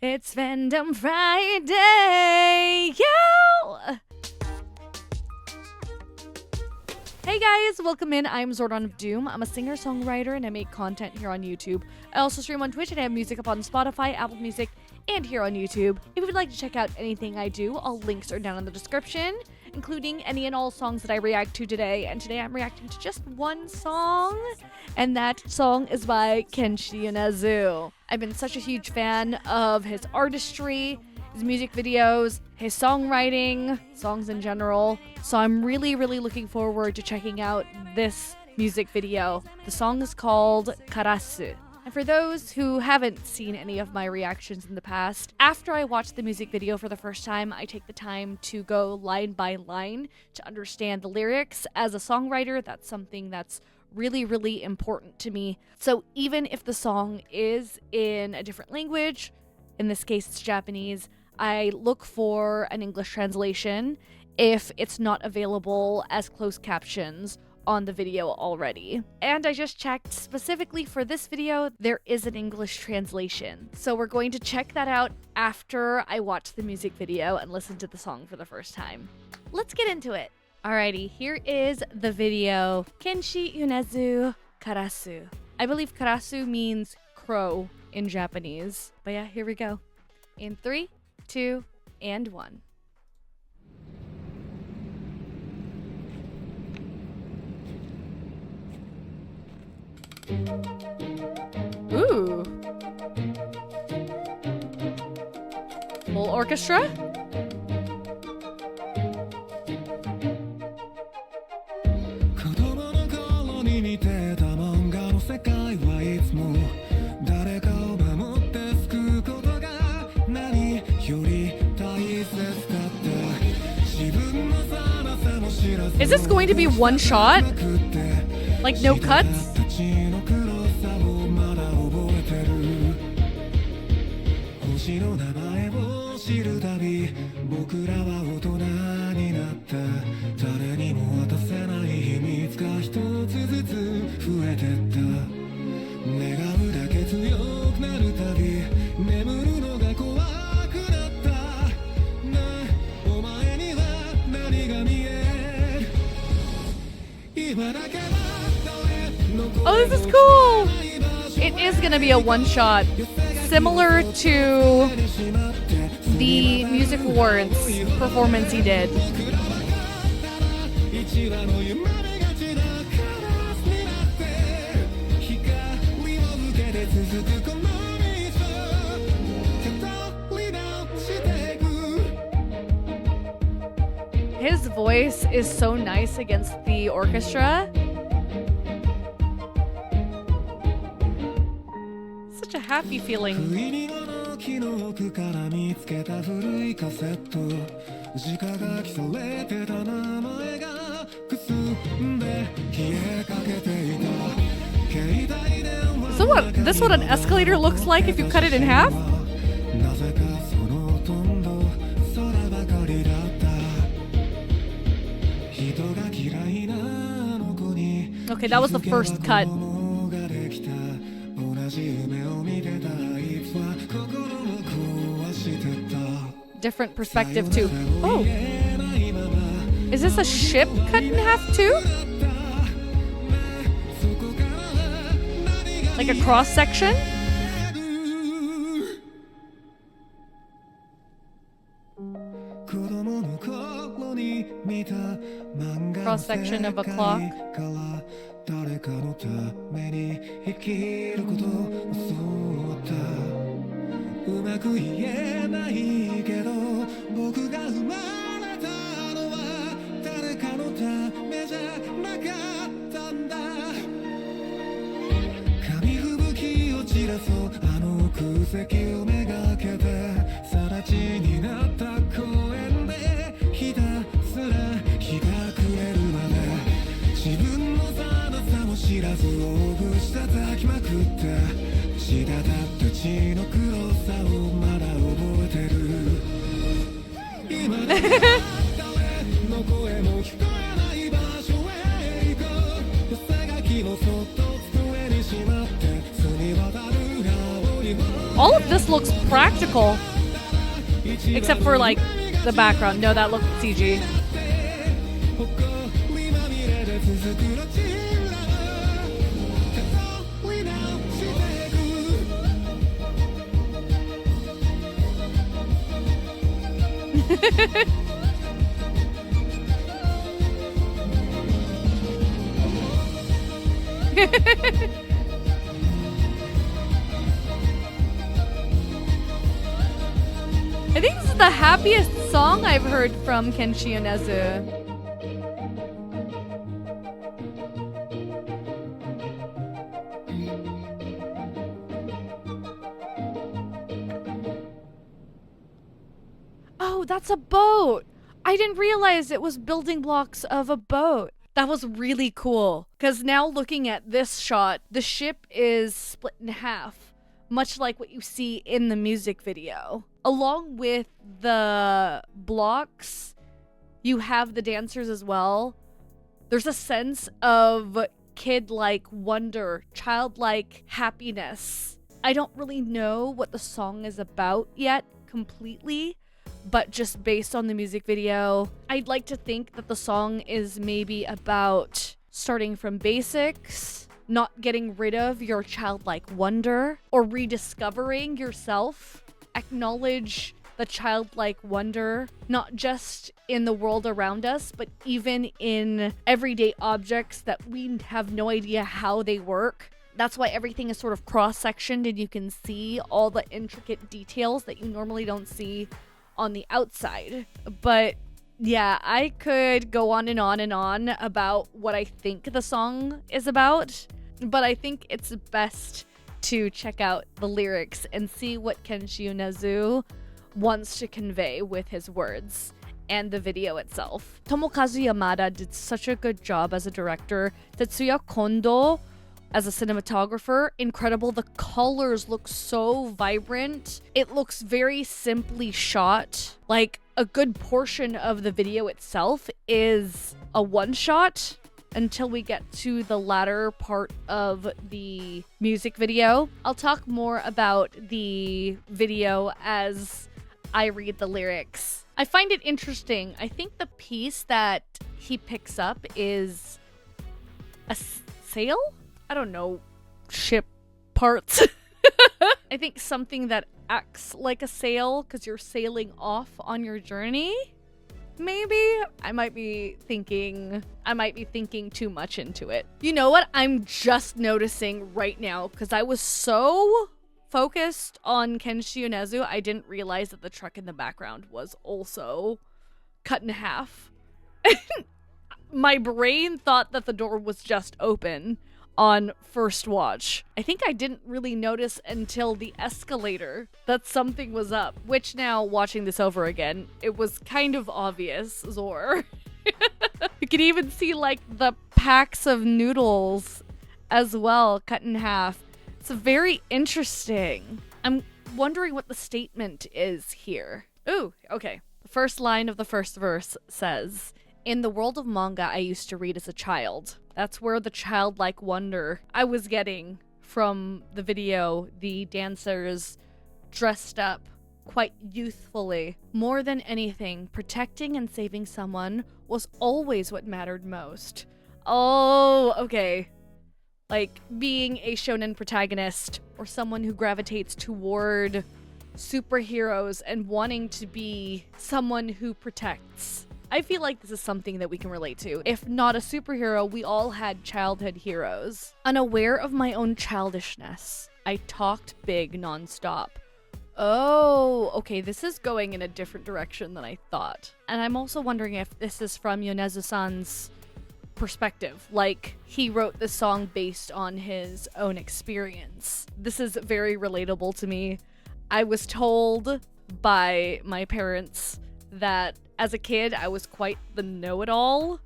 It's Fandom Friday, yo! Hey guys, welcome in. I'm Zordon of Doom. I'm a singer-songwriter and I make content here on YouTube. I also stream on Twitch and I have music up on Spotify, Apple Music, and here on YouTube. If you would like to check out anything I do, all links are down in the description, including any and all songs that I react to today. And today I'm reacting to just one song, and that song is by Kenshi Yonezu. I've been such a huge fan of his artistry, his music videos, his songwriting, songs in general. So I'm really looking forward to checking out this music video. The song is called Karasu. And for those who haven't seen any of my reactions in the past, after I watch the music video for the first time, I take the time to go line by line to understand the lyrics. As a songwriter, that's something that's really important to me. So even if the song is in a different language, in this case it's Japanese, I look for an English translation if it's not available as closed captions on the video already. And I just checked specifically for this video, there is an English translation. So we're going to check that out after I watch the music video and listen to the song for the first time. Let's get into it. Alrighty, here is the video. Kenshi Yonezu, Karasu. I believe Karasu means crow in Japanese. But yeah, here we go. In 3, 2, and 1. Ooh. Full orchestra? Is this going to be one shot? Like no cuts? Oh, this is cool! It is gonna be a one-shot, similar to the Music Awards performance he did. His voice is so nice against the orchestra. Such a happy feeling. So what, this is what an escalator looks like if you cut it in half? Okay, that was the first cut. Different perspective too. Oh, is this a ship cut in half too? Like a cross section? Cross section of a clock. All of this looks practical. Except for, like, the background. No, that looked CG. I think this is the happiest song I've heard from Kenshi Yonezu. Oh, that's a boat. I didn't realize it was building blocks of a boat. That was really cool. Because now looking at this shot, the ship is split in half, much like what you see in the music video. Along with the blocks, you have the dancers as well. There's a sense of kid-like wonder, childlike happiness. I don't really know what the song is about yet completely, but just based on the music video, I'd like to think that the song is maybe about starting from basics, not getting rid of your childlike wonder, or rediscovering yourself. Acknowledge the childlike wonder, not just in the world around us, but even in everyday objects that we have no idea how they work. That's why everything is sort of cross-sectioned and you can see all the intricate details that you normally don't see on the outside. But yeah, I could go on and on and on about what I think the song is about, but I think it's best to check out the lyrics and see what Kenshi Yonezu wants to convey with his words and the video itself. Tomokazu Yamada did such a good job as a director. Tetsuya Kondo as a cinematographer, incredible. The colors look so vibrant. It looks very simply shot. Like, a good portion of the video itself is a one shot until we get to the latter part of the music video. I'll talk more about the video as I read the lyrics. I find it interesting. I think the piece that he picks up is a sail? I don't know, ship parts. I think something that acts like a sail because you're sailing off on your journey. Maybe I might be thinking too much into it. You know what? I'm just noticing right now because I was so focused on Kenshi Yonezu, I didn't realize that the truck in the background was also cut in half. My brain thought that the door was just open on first watch. I think I didn't really notice until the escalator that something was up, which now, watching this over again, it was kind of obvious, Zor. You can even see, like, the packs of noodles as well, cut in half. It's very interesting. I'm wondering what the statement is here. Ooh, okay. The first line of the first verse says, "In the world of manga I used to read as a child." That's where the childlike wonder I was getting from the video. The dancers dressed up quite youthfully. More than anything, protecting and saving someone was always what mattered most. Oh, okay. Like being a shonen protagonist or someone who gravitates toward superheroes and wanting to be someone who protects. I feel like this is something that we can relate to. If not a superhero, we all had childhood heroes. Unaware of my own childishness, I talked big nonstop. Oh, okay, this is going in a different direction than I thought. And I'm also wondering if this is from Yonezu-san's perspective. Like, he wrote this song based on his own experience. This is very relatable to me. I was told by my parents that as a kid, I was quite the know-it-all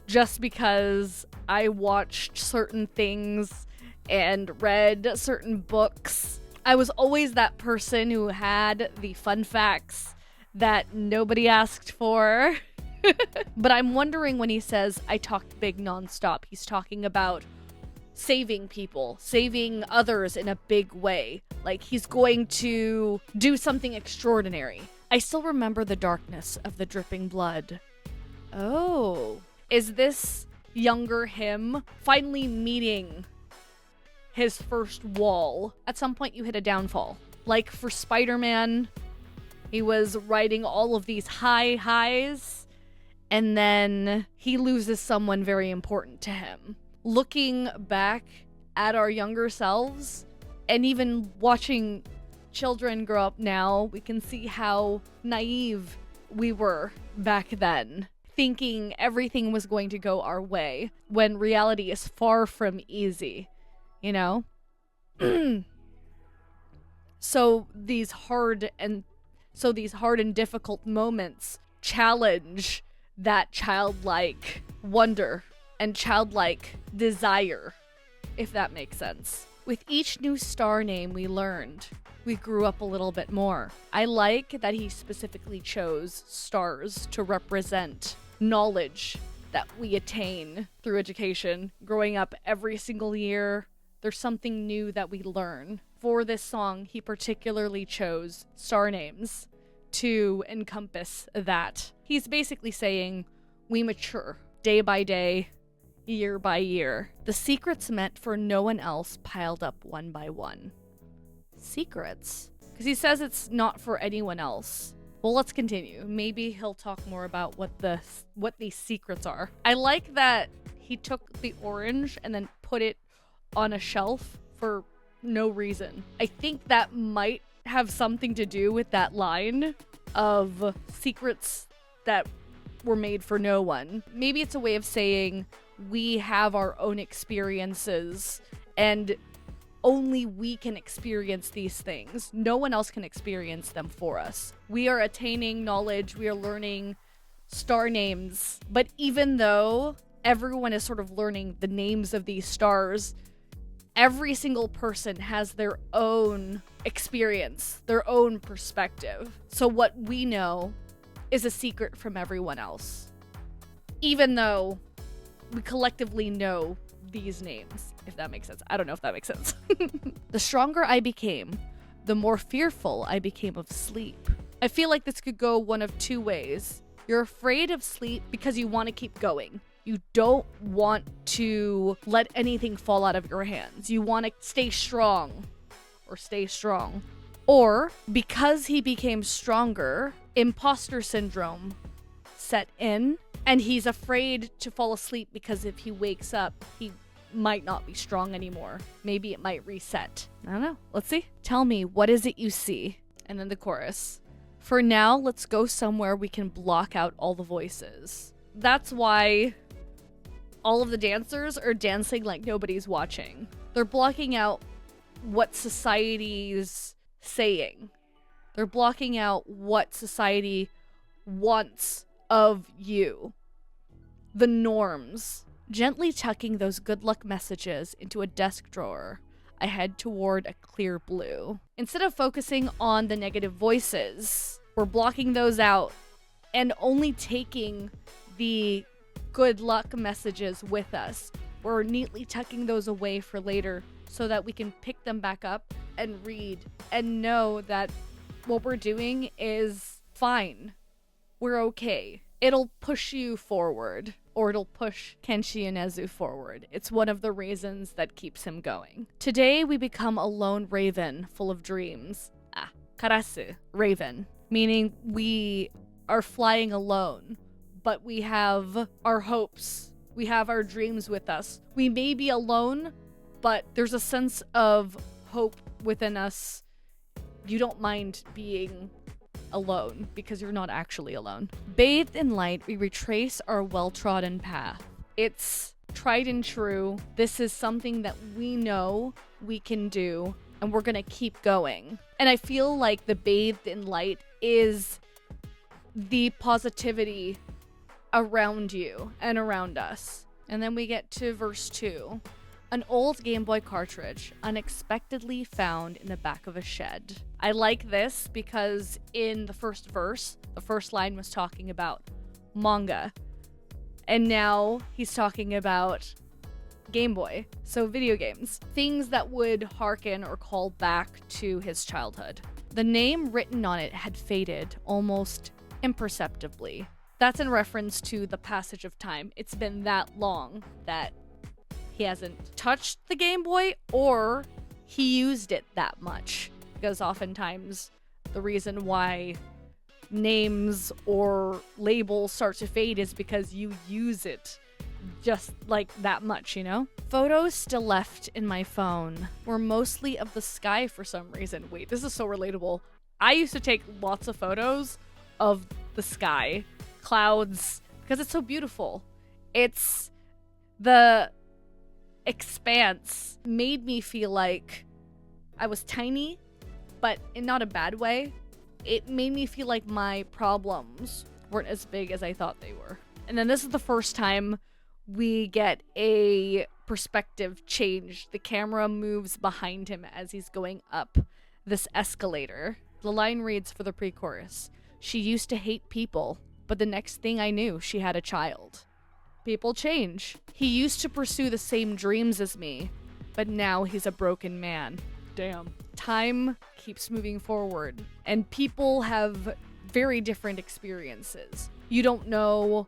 just because I watched certain things and read certain books. I was always that person who had the fun facts that nobody asked for. But I'm wondering when he says, I talked big nonstop, he's talking about saving people, saving others in a big way. Like, he's going to do something extraordinary. I still remember the darkness of the dripping blood. Oh, is this younger him finally meeting his first wall? At some point you hit a downfall. Like for Spider-Man, he was riding all of these high highs, and then he loses someone very important to him. Looking back at our younger selves, and even watching children grow up now, we can see how naive we were back then, thinking everything was going to go our way, when reality is far from easy, you know? So these hard and difficult moments challenge that childlike wonder and childlike desire, if that makes sense. With each new star name we learned, we grew up a little bit more. I like that he specifically chose stars to represent knowledge that we attain through education. Growing up every single year, there's something new that we learn. For this song, he particularly chose star names to encompass that. He's basically saying, we mature day by day, year by year. The secrets meant for no one else piled up one by one. Secrets? Because he says it's not for anyone else. Well, let's continue. Maybe he'll talk more about what these secrets are. I like that he took the orange and then put it on a shelf for no reason. I think that might have something to do with that line of secrets that were made for no one. Maybe it's a way of saying we have our own experiences and only we can experience these things. No one else can experience them for us. We are attaining knowledge, we are learning star names, but even though everyone is sort of learning the names of these stars, every single person has their own experience, their own perspective. So what we know is a secret from everyone else, even though we collectively know these names, if that makes sense. I don't know if that makes sense. The stronger I became, the more fearful I became of sleep. I feel like this could go one of two ways. You're afraid of sleep because you want to keep going. You don't want to let anything fall out of your hands. You want to stay strong. Or, because he became stronger, imposter syndrome set in, and he's afraid to fall asleep because if he wakes up, he might not be strong anymore. Maybe it might reset. I don't know. Let's see. Tell me, what is it you see? And then the chorus. For now, let's go somewhere we can block out all the voices. That's why all of the dancers are dancing like nobody's watching. They're blocking out what society's saying. They're blocking out what society wants of you. The norms. Gently tucking those good luck messages into a desk drawer, I head toward a clear blue. Instead of focusing on the negative voices, we're blocking those out and only taking the good luck messages with us. We're neatly tucking those away for later so that we can pick them back up and read and know that what we're doing is fine. We're okay. It'll push you forward, or it'll push Kenshi Yonezu forward. It's one of the reasons that keeps him going. Today we become a lone raven full of dreams. Karasu, raven, meaning we are flying alone, but we have our hopes. We have our dreams with us. We may be alone, but there's a sense of hope within us. You don't mind being alone because you're not actually alone. Bathed in light, we retrace our well-trodden path. It's tried and true. This is something that we know we can do, and we're gonna keep going. And I feel like the bathed in light is the positivity around you and around us. And then we get to verse 2. An old Game Boy cartridge unexpectedly found in the back of a shed. I like this because in the first verse, the first line was talking about manga. And now he's talking about Game Boy, so video games, things that would hearken or call back to his childhood. The name written on it had faded almost imperceptibly. That's in reference to the passage of time. It's been that long that he hasn't touched the Game Boy or he used it that much. Because oftentimes the reason why names or labels start to fade is because you use it just like that much, you know? Photos still left in my phone were mostly of the sky for some reason. Wait, this is so relatable. I used to take lots of photos of the sky, clouds, because it's so beautiful. It's the expanse made me feel like I was tiny, but in not a bad way. It made me feel like my problems weren't as big as I thought they were. And then this is the first time we get a perspective change. The camera moves behind him as he's going up this escalator. The line reads for the pre-chorus: "She used to hate people, but the next thing I knew, she had a child." People change. He used to pursue the same dreams as me, but now he's a broken man. Damn. Time keeps moving forward, and people have very different experiences. You don't know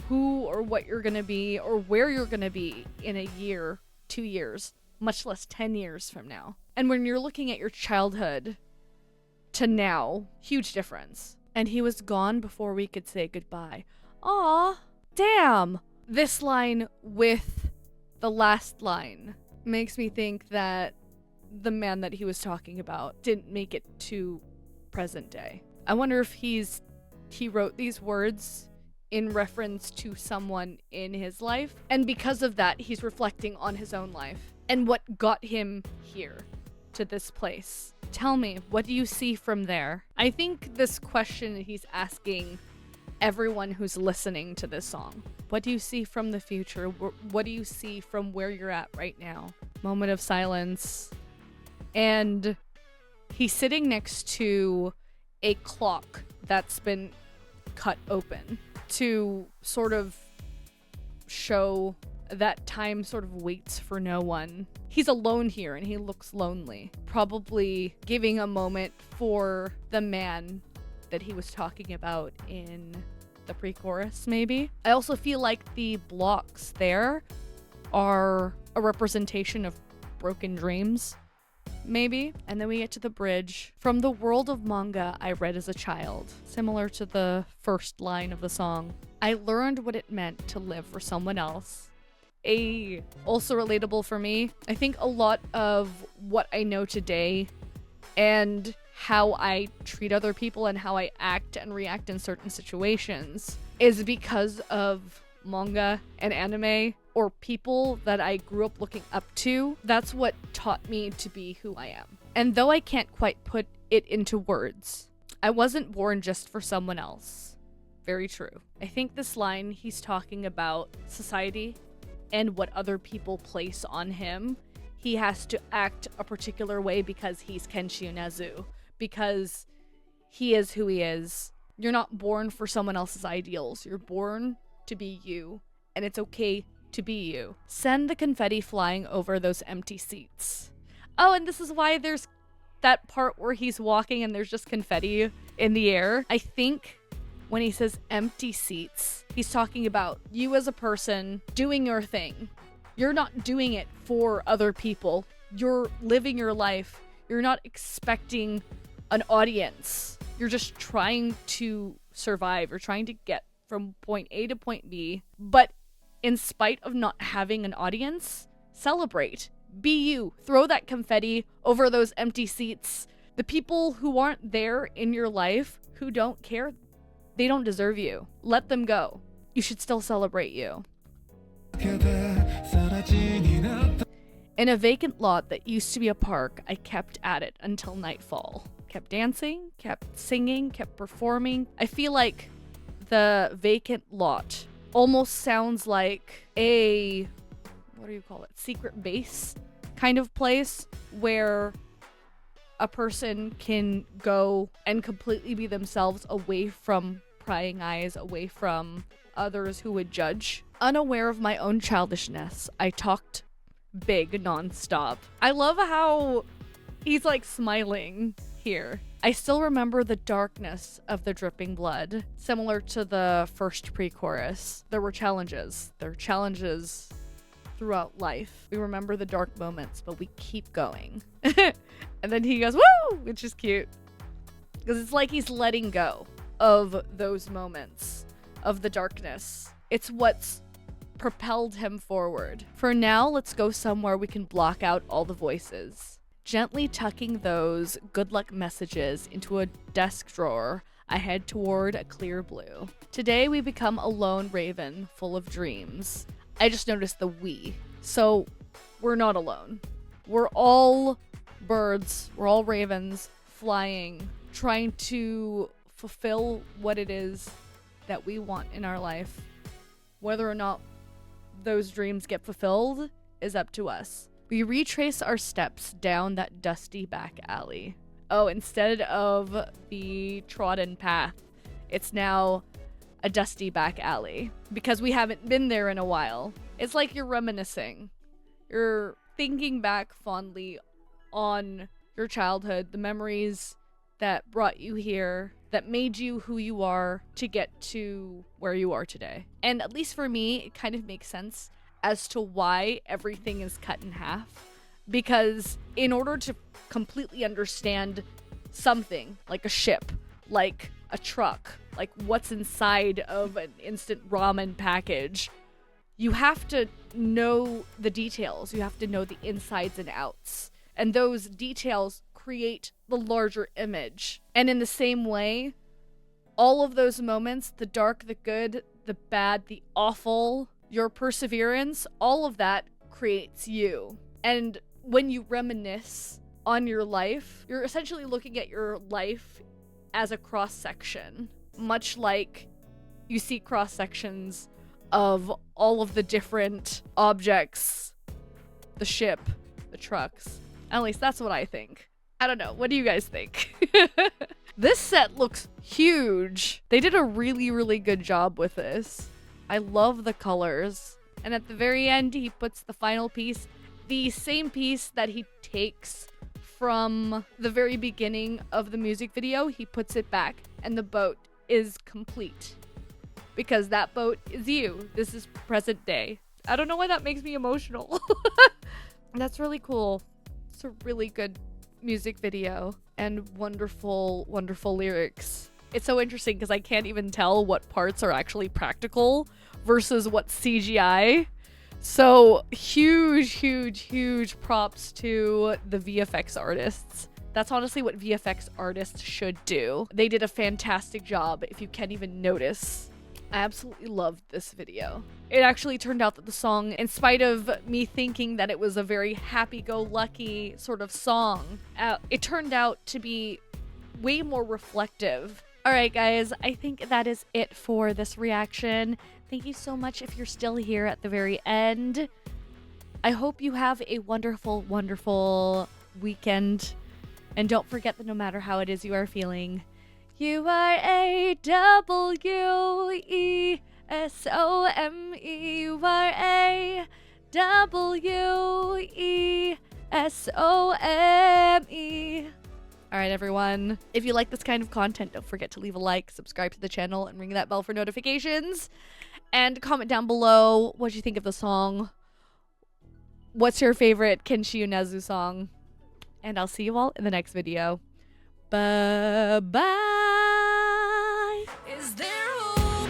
who or what you're gonna be or where you're gonna be in a year, 2 years, much less 10 years from now. And when you're looking at your childhood to now, huge difference. And he was gone before we could say goodbye. Aw, damn. This line with the last line makes me think that the man that he was talking about didn't make it to present day. I wonder if he wrote these words in reference to someone in his life, and because of that, he's reflecting on his own life and what got him here to this place. Tell me, what do you see from there? I think this question he's asking everyone who's listening to this song. What do you see from the future? What do you see from where you're at right now? Moment of silence. And he's sitting next to a clock that's been cut open to sort of show that time sort of waits for no one. He's alone here and he looks lonely, probably giving a moment for the man that he was talking about in the pre-chorus, maybe. I also feel like the blocks there are a representation of broken dreams, maybe. And then we get to the bridge. From the world of manga I read as a child, similar to the first line of the song, I learned what it meant to live for someone else. Also relatable for me. I think a lot of what I know today and how I treat other people and how I act and react in certain situations is because of manga and anime, or people that I grew up looking up to. That's what taught me to be who I am. And though I can't quite put it into words, I wasn't born just for someone else. Very true. I think this line, he's talking about society and what other people place on him. He has to act a particular way because he's Kenshi Yonezu, because he is who he is. You're not born for someone else's ideals. You're born to be you, and it's okay to be you. Send the confetti flying over those empty seats. Oh, and this is why there's that part where he's walking and there's just confetti in the air. I think when he says empty seats, he's talking about you as a person doing your thing. You're not doing it for other people. You're living your life. You're not expecting an audience. You're just trying to survive. You're trying to get from point A to point B. But in spite of not having an audience, celebrate. Be you. Throw that confetti over those empty seats. The people who aren't there in your life, who don't care, they don't deserve you. Let them go. You should still celebrate you. In a vacant lot that used to be a park, I kept at it until nightfall. Kept dancing, kept singing, kept performing. I feel like the vacant lot almost sounds like a, what do you call it, secret base kind of place where a person can go and completely be themselves away from prying eyes, away from others who would judge Unaware of my own childishness, I talked big nonstop. I love how he's like smiling here. I still remember the darkness of the dripping blood, similar to the first pre-chorus. There were challenges. There are challenges throughout life. We remember the dark moments, but we keep going. And then he goes, woo, which is cute. Because it's like he's letting go of those moments of the darkness. It's what's propelled him forward. For now, let's go somewhere we can block out all the voices. Gently tucking those good luck messages into a desk drawer, I head toward a clear blue. Today we become a lone raven full of dreams. I just noticed the we. So we're not alone. We're all birds, we're all ravens flying, trying to fulfill what it is that we want in our life. Whether or not those dreams get fulfilled is up to us. We retrace our steps down that dusty back alley. Oh, instead of the trodden path, it's now a dusty back alley because we haven't been there in a while. It's like you're reminiscing. You're thinking back fondly on your childhood, the memories that brought you here, that made you who you are to get to where you are today. And at least for me, it kind of makes sense as to why everything is cut in half. Because in order to completely understand something, like a ship, like a truck, like what's inside of an instant ramen package, you have to know the details. You have to know the insides and outs. And those details create the larger image. And in the same way, all of those moments, the dark, the good, the bad, the awful, your perseverance, all of that creates you. And when you reminisce on your life, you're essentially looking at your life as a cross-section, much like you see cross-sections of all of the different objects, the ship, the trucks. At least that's what I think. I don't know. What do you guys think? This set looks huge. They did a really, really good job with this. I love the colors. And at the very end, he puts the final piece, the same piece that he takes from the very beginning of the music video. He puts it back, and the boat is complete. Because that boat is you. This is present day. I don't know why that makes me emotional. That's really cool. It's a really good music video and wonderful, wonderful lyrics. It's so interesting because I can't even tell what parts are actually practical versus what's CGI. So huge, huge, huge props to the VFX artists. That's honestly what VFX artists should do. They did a fantastic job if you can't even notice. I absolutely loved this video. It actually turned out that the song, in spite of me thinking that it was a very happy-go-lucky sort of song, it turned out to be way more reflective. Alright guys, I think that is it for this reaction. Thank you so much if you're still here at the very end. I hope you have a wonderful, wonderful weekend. And don't forget that no matter how it is you are feeling, you are A-W-E-S-O-M-E. You are A-W-E-S-O-M-E. Alright everyone, if you like this kind of content, don't forget to leave a like, subscribe to the channel, and ring that bell for notifications. And comment down below what you think of the song. What's your favorite Kenshi Yonezu song? And I'll see you all in the next video. Bye-bye. Is there hope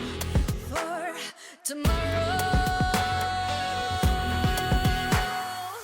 for tomorrow?